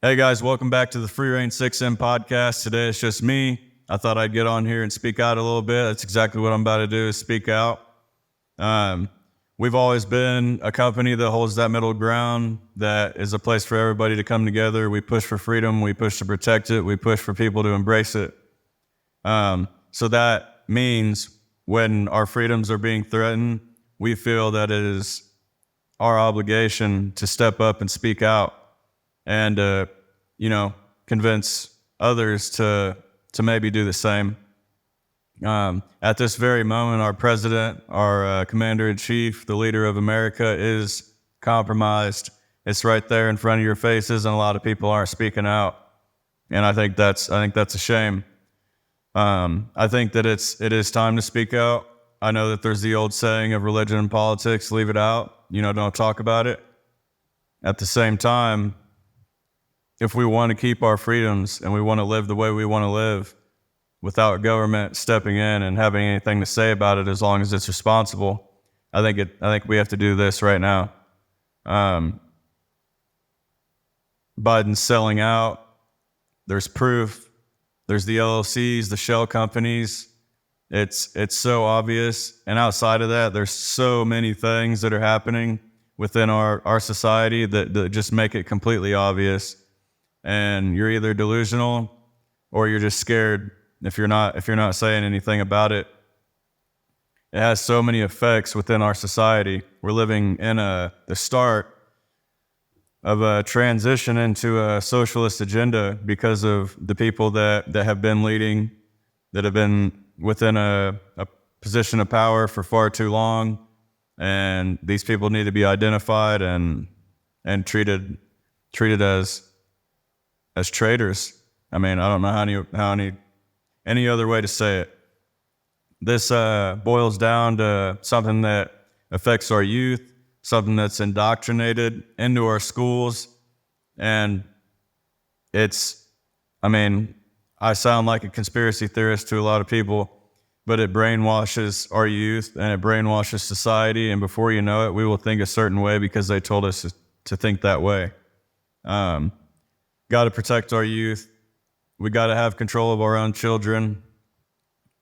Hey guys, welcome back to the Free Range 6M podcast. Today it's just me. I thought I'd get on here and speak out a little bit. That's exactly what I'm about to do, is speak out. We've always been a company that holds that middle ground, that is a place for everybody to come together. We push for freedom. We push to protect it. We push for people to embrace it. So that means when our freedoms are being threatened, we feel that it is our obligation to step up and speak out and convince others to maybe do the same. At this very moment, our president, our commander-in-chief, the leader of America, is compromised. It's right there in front of your faces, and a lot of people aren't speaking out. And I think that's a shame. I think that it is time to speak out. I know that there's the old saying of religion and politics, leave it out. Don't talk about it. At the same time, if we want to keep our freedoms and we want to live the way we want to live without government stepping in and having anything to say about it, as long as it's responsible, I think we have to do this right now. Biden's selling out. There's proof. There's the LLCs, the shell companies. It's so obvious. And outside of that, there's so many things that are happening within our society that just make it completely obvious. And you're either delusional or you're just scared if you're not saying anything about it. It has so many effects within our society. We're living in the start of a transition into a socialist agenda because of the people that have been leading, that have been within a position of power for far too long. And these people need to be identified and treated as traitors. I mean, I don't know how any other way to say it. This boils down to something that affects our youth, something that's indoctrinated into our schools. And I sound like a conspiracy theorist to a lot of people, but it brainwashes our youth and it brainwashes society. And before you know it, we will think a certain way because they told us to think that way. Got to protect our youth. We got to have control of our own children.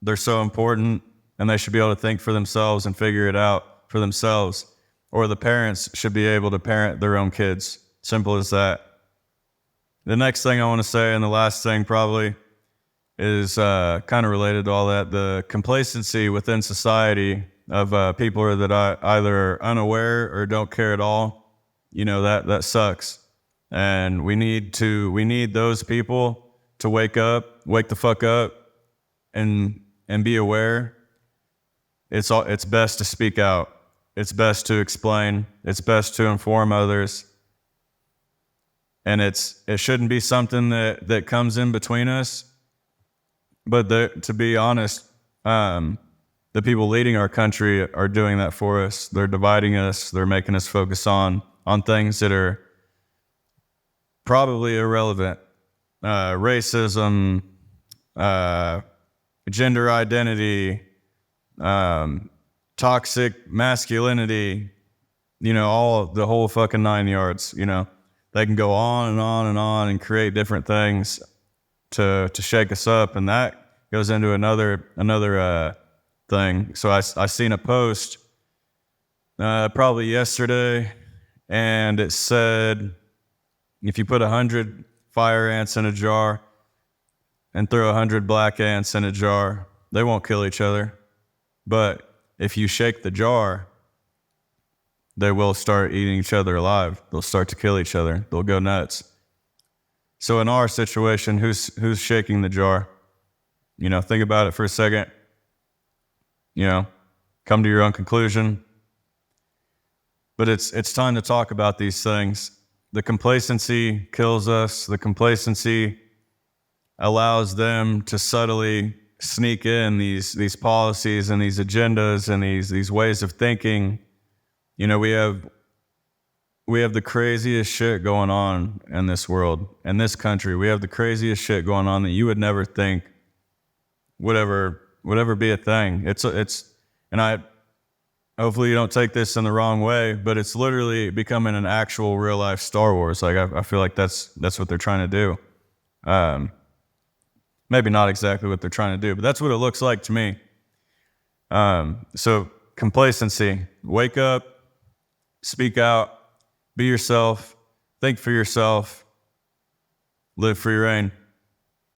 They're so important, and they should be able to think for themselves and figure it out for themselves. Or the parents should be able to parent their own kids. Simple as that. The next thing I want to say, and the last thing probably, is kind of related to all that. The complacency within society of people that either are unaware or don't care at all. That sucks. And we need those people to wake the fuck up, and be aware. It's best to speak out. It's best to explain. It's best to inform others. And it shouldn't be something that comes in between us. But to be honest, the people leading our country are doing that for us. They're dividing us. They're making us focus on things that are probably irrelevant. Racism, gender identity, toxic masculinity, the whole fucking 9 yards. They can go on and on and on and create different things to shake us up, and that goes into another thing. So I seen a post probably yesterday, and it said, if you put 100 fire ants in a jar and throw 100 black ants in a jar, they won't kill each other. But if you shake the jar, they will start eating each other alive. They'll start to kill each other. They'll go nuts. So in our situation, who's shaking the jar? Think about it for a second. Come to your own conclusion. But it's time to talk about these things. The complacency kills us. The complacency allows them to subtly sneak in these policies and these agendas and these ways of thinking. We have the craziest shit going on in this world, in this country. We have the craziest shit going on that you would never think would ever be a thing. hopefully you don't take this in the wrong way, but it's literally becoming an actual real life Star Wars. Like I feel like that's what they're trying to do. Maybe not exactly what they're trying to do, but that's what it looks like to me. So complacency, wake up, speak out, be yourself, think for yourself, live free reign.